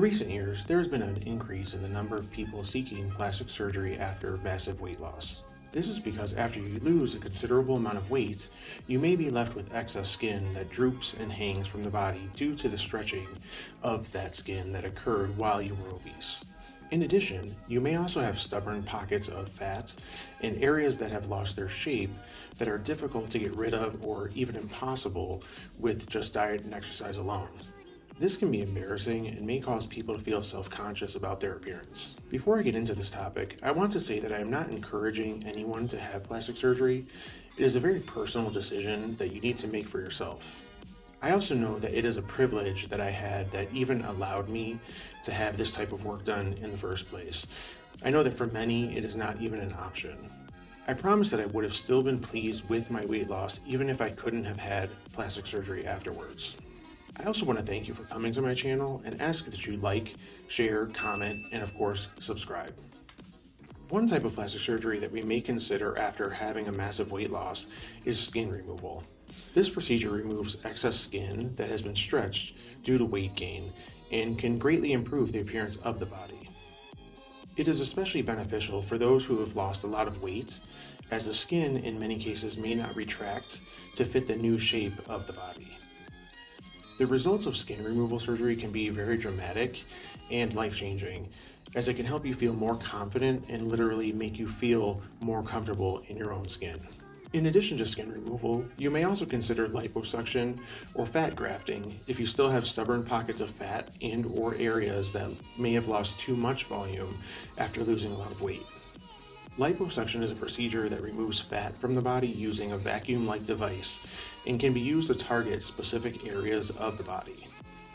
recent years, there has been an increase in the number of people seeking plastic surgery after massive weight loss. This is because after you lose a considerable amount of weight, you may be left with excess skin that droops and hangs from the body due to the stretching of that skin that occurred while you were obese. In addition, you may also have stubborn pockets of fat and areas that have lost their shape that are difficult to get rid of or even impossible with just diet and exercise alone. This can be embarrassing and may cause people to feel self-conscious about their appearance. Before I get into this topic, I want to say that I am not encouraging anyone to have plastic surgery. It is a very personal decision that you need to make for yourself. I also know that it is a privilege that I had that even allowed me to have this type of work done in the first place. I know that for many, it is not even an option. I promise that I would have still been pleased with my weight loss even if I couldn't have had plastic surgery afterwards. I also want to thank you for coming to my channel and ask that you like, share, comment, and of course, subscribe. One type of plastic surgery that we may consider after having a massive weight loss is skin removal. This procedure removes excess skin that has been stretched due to weight gain and can greatly improve the appearance of the body. It is especially beneficial for those who have lost a lot of weight, as the skin in many cases may not retract to fit the new shape of the body. The results of skin removal surgery can be very dramatic and life-changing, as it can help you feel more confident and literally make you feel more comfortable in your own skin. In addition to skin removal, you may also consider liposuction or fat grafting if you still have stubborn pockets of fat and/or areas that may have lost too much volume after losing a lot of weight. Liposuction is a procedure that removes fat from the body using a vacuum-like device and can be used to target specific areas of the body.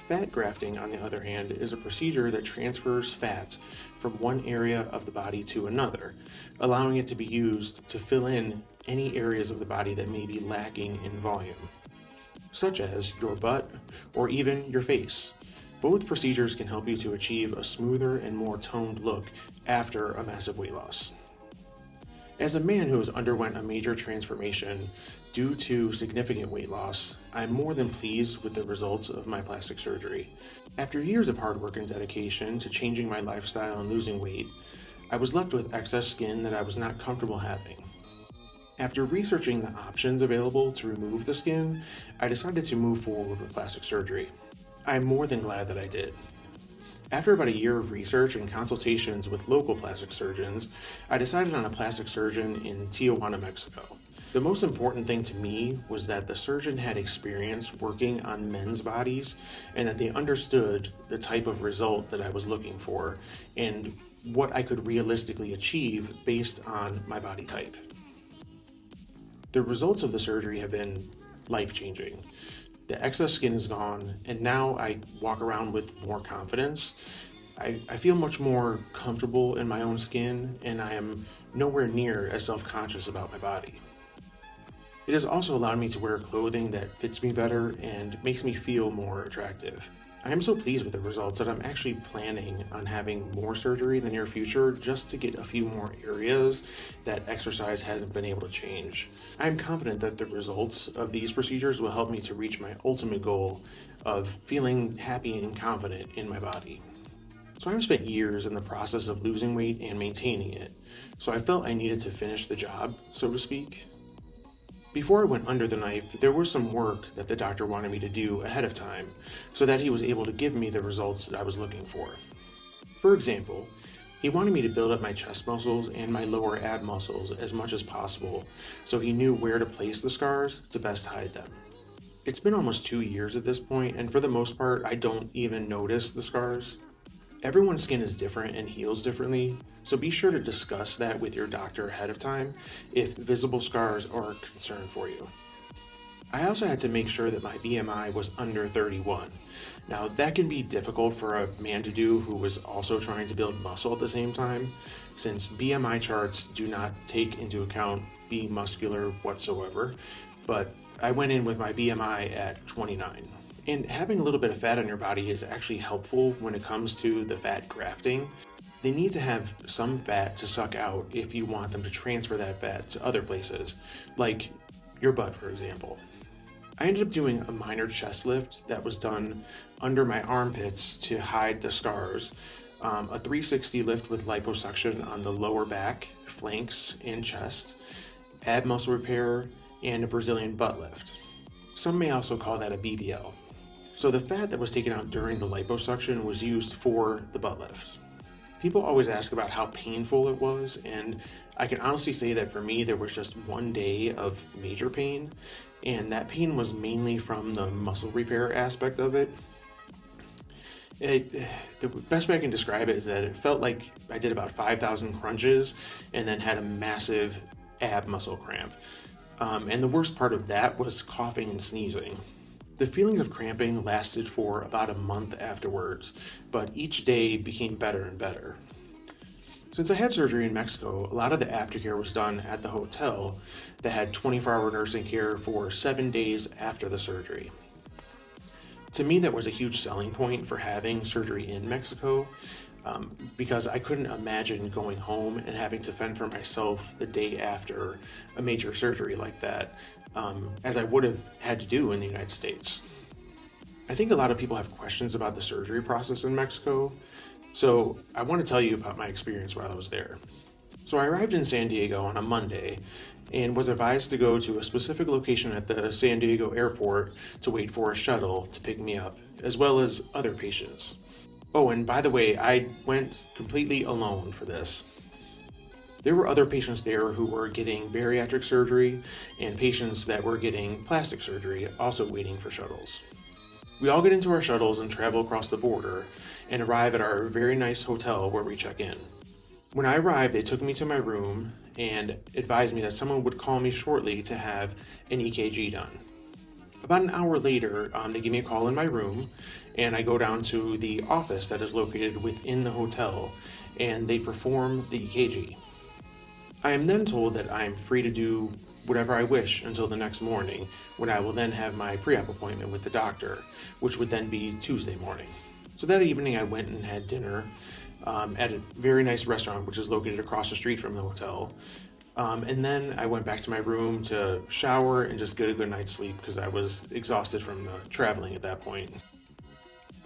Fat grafting, on the other hand, is a procedure that transfers fat from one area of the body to another, allowing it to be used to fill in any areas of the body that may be lacking in volume, such as your butt or even your face. Both procedures can help you to achieve a smoother and more toned look after a massive weight loss. As a man who has underwent a major transformation due to significant weight loss, I'm more than pleased with the results of my plastic surgery. After years of hard work and dedication to changing my lifestyle and losing weight, I was left with excess skin that I was not comfortable having. After researching the options available to remove the skin, I decided to move forward with plastic surgery. I'm more than glad that I did. After about a year of research and consultations with local plastic surgeons, I decided on a plastic surgeon in Tijuana, Mexico. The most important thing to me was that the surgeon had experience working on men's bodies and that they understood the type of result that I was looking for and what I could realistically achieve based on my body type. The results of the surgery have been life-changing. The excess skin is gone, and now I walk around with more confidence. I feel much more comfortable in my own skin, and I am nowhere near as self-conscious about my body. It has also allowed me to wear clothing that fits me better and makes me feel more attractive. I am so pleased with the results that I'm actually planning on having more surgery in the near future just to get a few more areas that exercise hasn't been able to change. I am confident that the results of these procedures will help me to reach my ultimate goal of feeling happy and confident in my body. So I've spent years in the process of losing weight and maintaining it, so I felt I needed to finish the job, so to speak. Before I went under the knife, there was some work that the doctor wanted me to do ahead of time so that he was able to give me the results that I was looking for. For example, he wanted me to build up my chest muscles and my lower ab muscles as much as possible so he knew where to place the scars to best hide them. It's been almost 2 years at this point, and for the most part, I don't even notice the scars. Everyone's skin is different and heals differently, so be sure to discuss that with your doctor ahead of time if visible scars are a concern for you. I also had to make sure that my BMI was under 31. Now that can be difficult for a man to do who was also trying to build muscle at the same time, since BMI charts do not take into account being muscular whatsoever, but I went in with my BMI at 29. And having a little bit of fat on your body is actually helpful when it comes to the fat grafting. They need to have some fat to suck out if you want them to transfer that fat to other places, like your butt, for example. I ended up doing a minor chest lift that was done under my armpits to hide the scars, a 360 lift with liposuction on the lower back, flanks, and chest, ab muscle repair, and a Brazilian butt lift. Some may also call that a BBL. So the fat that was taken out during the liposuction was used for the butt lift. People always ask about how painful it was, and I can honestly say that for me, there was just one day of major pain, and that pain was mainly from the muscle repair aspect of it. The best way I can describe it is that it felt like I did about 5,000 crunches and then had a massive ab muscle cramp. And the worst part of that was coughing and sneezing. The feelings of cramping lasted for about a month afterwards, but each day became better and better. Since I had surgery in Mexico, a lot of the aftercare was done at the hotel that had 24-hour nursing care for 7 days after the surgery. To me, that was a huge selling point for having surgery in Mexico, because I couldn't imagine going home and having to fend for myself the day after a major surgery like that, as I would have had to do in the United States. I think a lot of people have questions about the surgery process in Mexico, so I want to tell you about my experience while I was there. So I arrived in San Diego on a Monday and was advised to go to a specific location at the San Diego airport to wait for a shuttle to pick me up, as well as other patients. Oh, and by the way, I went completely alone for this. There were other patients there who were getting bariatric surgery and patients that were getting plastic surgery also waiting for shuttles. We all get into our shuttles and travel across the border and arrive at our very nice hotel where we check in. When I arrived, they took me to my room and advised me that someone would call me shortly to have an EKG done. About an hour later, they give me a call in my room, and I go down to the office that is located within the hotel, and they perform the EKG. I am then told that I am free to do whatever I wish until the next morning, when I will then have my pre-op appointment with the doctor, which would then be Tuesday morning. So that evening I went and had dinner at a very nice restaurant, which is located across the street from the hotel. And then I went back to my room to shower and just get a good night's sleep because I was exhausted from the traveling at that point.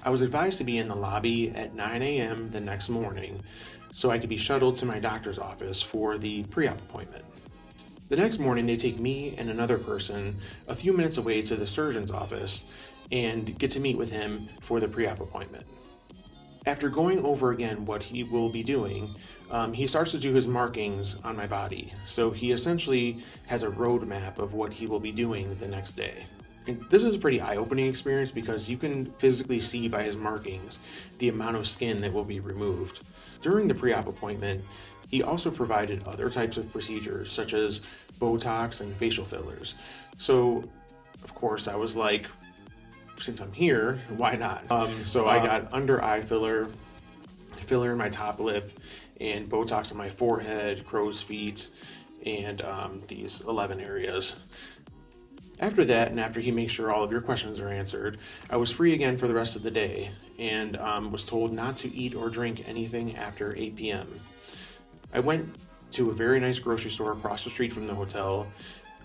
I was advised to be in the lobby at 9 a.m. the next morning so I could be shuttled to my doctor's office for the pre-op appointment. The next morning, they take me and another person a few minutes away to the surgeon's office and get to meet with him for the pre-op appointment. After going over again what he will be doing, he starts to do his markings on my body. So he essentially has a roadmap of what he will be doing the next day. And this is a pretty eye-opening experience because you can physically see by his markings the amount of skin that will be removed. During the pre-op appointment, he also provided other types of procedures such as Botox and facial fillers. So, of course, I was like, since I'm here, why not? So I got under eye filler in my top lip, and Botox on my forehead, crow's feet, and these 11 areas. After that, and after he makes sure all of your questions are answered, I was free again for the rest of the day, and was told not to eat or drink anything after 8 p.m. I went to a very nice grocery store across the street from the hotel.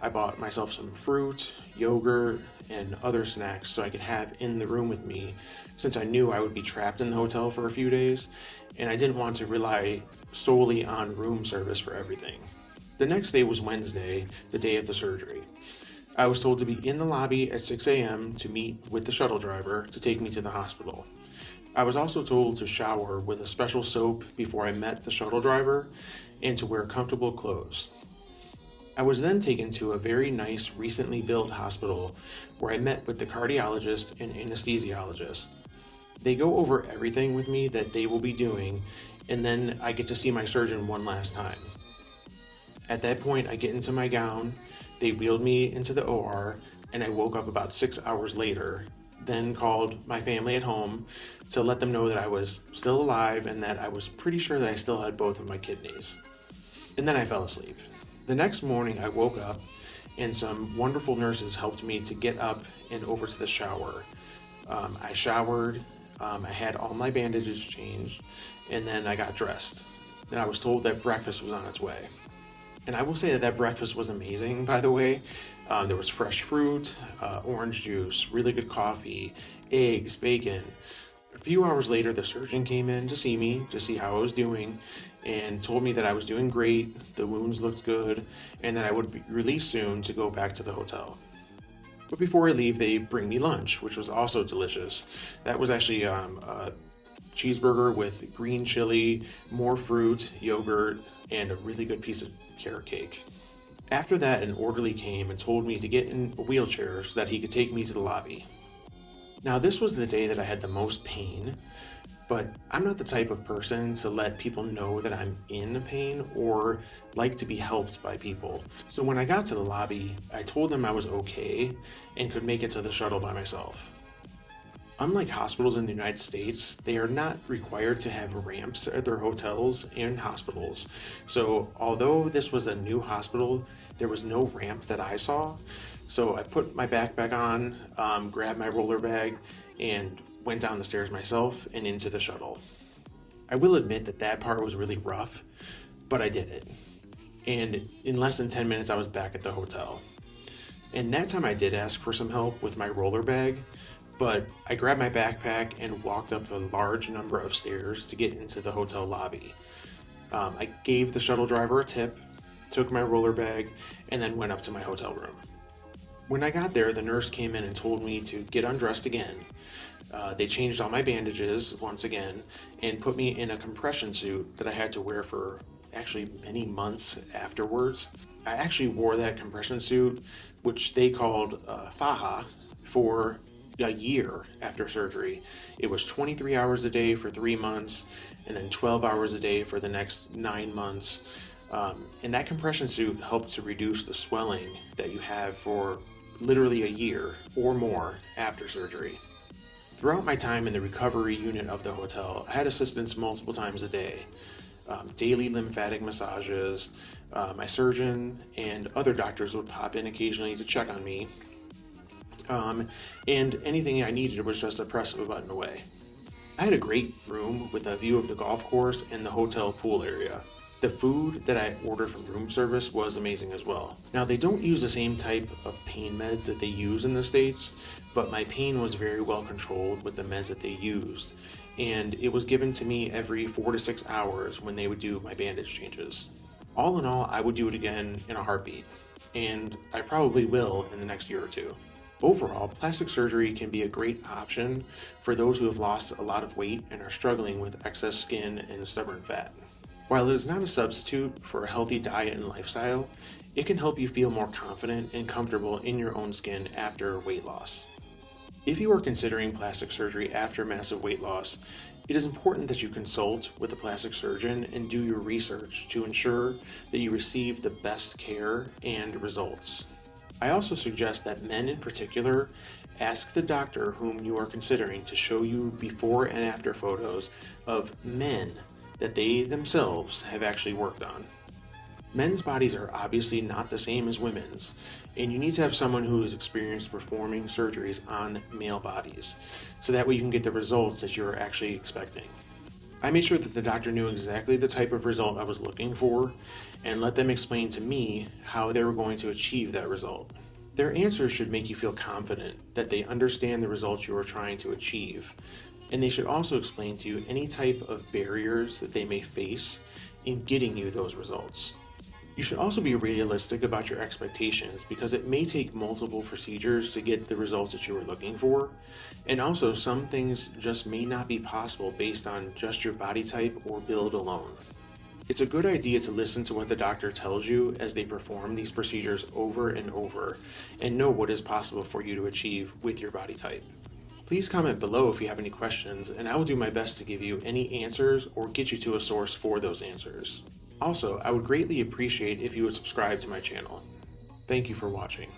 I bought myself some fruit, yogurt, and other snacks so I could have in the room with me, since I knew I would be trapped in the hotel for a few days, and I didn't want to rely solely on room service for everything. The next day was Wednesday, the day of the surgery. I was told to be in the lobby at 6 a.m. to meet with the shuttle driver to take me to the hospital. I was also told to shower with a special soap before I met the shuttle driver and to wear comfortable clothes. I was then taken to a very nice, recently built hospital where I met with the cardiologist and anesthesiologist. They go over everything with me that they will be doing, and then I get to see my surgeon one last time. At that point, I get into my gown, they wheeled me into the OR, and I woke up about 6 hours later, then called my family at home to let them know that I was still alive and that I was pretty sure that I still had both of my kidneys. And then I fell asleep. The next morning I woke up and some wonderful nurses helped me to get up and over to the shower. I showered, I had all my bandages changed, and then I got dressed. Then I was told that breakfast was on its way. And I will say that that breakfast was amazing, by the way. There was fresh fruit, orange juice, really good coffee, eggs, bacon. A few hours later, the surgeon came in to see me, to see how I was doing, and told me that I was doing great, the wounds looked good, and that I would be released soon to go back to the hotel. But before I leave, they bring me lunch, which was also delicious. That was actually a cheeseburger with green chili, more fruit, yogurt, and a really good piece of carrot cake. After that, an orderly came and told me to get in a wheelchair so that he could take me to the lobby. Now, this was the day that I had the most pain, but I'm not the type of person to let people know that I'm in pain or like to be helped by people. So when I got to the lobby, I told them I was okay and could make it to the shuttle by myself. Unlike hospitals in the United States, they are not required to have ramps at their hotels and hospitals. So although this was a new hospital, there was no ramp that I saw. So I put my backpack on, grabbed my roller bag, and went down the stairs myself and into the shuttle. I will admit that that part was really rough, but I did it. And in less than 10 minutes, I was back at the hotel. And that time I did ask for some help with my roller bag, but I grabbed my backpack and walked up a large number of stairs to get into the hotel lobby. I gave the shuttle driver a tip, took my roller bag, and then went up to my hotel room. When I got there, the nurse came in and told me to get undressed again. They changed all my bandages once again and put me in a compression suit that I had to wear for actually many months afterwards. I actually wore that compression suit, which they called faja, for a year after surgery. It was 23 hours a day for 3 months and then 12 hours a day for the next 9 months. And that compression suit helped to reduce the swelling that you have for literally a year or more after surgery. Throughout my time in the recovery unit of the hotel, I had assistance multiple times a day. Daily lymphatic massages, my surgeon and other doctors would pop in occasionally to check on me. And anything I needed was just a press of a button away. I had a great room with a view of the golf course and the hotel pool area. The food that I ordered from room service was amazing as well. Now, they don't use the same type of pain meds that they use in the States, but my pain was very well controlled with the meds that they used. And it was given to me every 4 to 6 hours when they would do my bandage changes. All in all, I would do it again in a heartbeat, and I probably will in the next year or two. Overall, plastic surgery can be a great option for those who have lost a lot of weight and are struggling with excess skin and stubborn fat. While it is not a substitute for a healthy diet and lifestyle, it can help you feel more confident and comfortable in your own skin after weight loss. If you are considering plastic surgery after massive weight loss, it is important that you consult with a plastic surgeon and do your research to ensure that you receive the best care and results. I also suggest that men in particular ask the doctor whom you are considering to show you before and after photos of men that they themselves have actually worked on. Men's bodies are obviously not the same as women's, and you need to have someone who is experienced performing surgeries on male bodies, so that way you can get the results that you're actually expecting. I made sure that the doctor knew exactly the type of result I was looking for, and let them explain to me how they were going to achieve that result. Their answers should make you feel confident that they understand the results you are trying to achieve, and they should also explain to you any type of barriers that they may face in getting you those results. You should also be realistic about your expectations because it may take multiple procedures to get the results that you are looking for, and also some things just may not be possible based on just your body type or build alone. It's a good idea to listen to what the doctor tells you as they perform these procedures over and over and know what is possible for you to achieve with your body type. Please comment below if you have any questions, and I will do my best to give you any answers or get you to a source for those answers. Also, I would greatly appreciate if you would subscribe to my channel. Thank you for watching.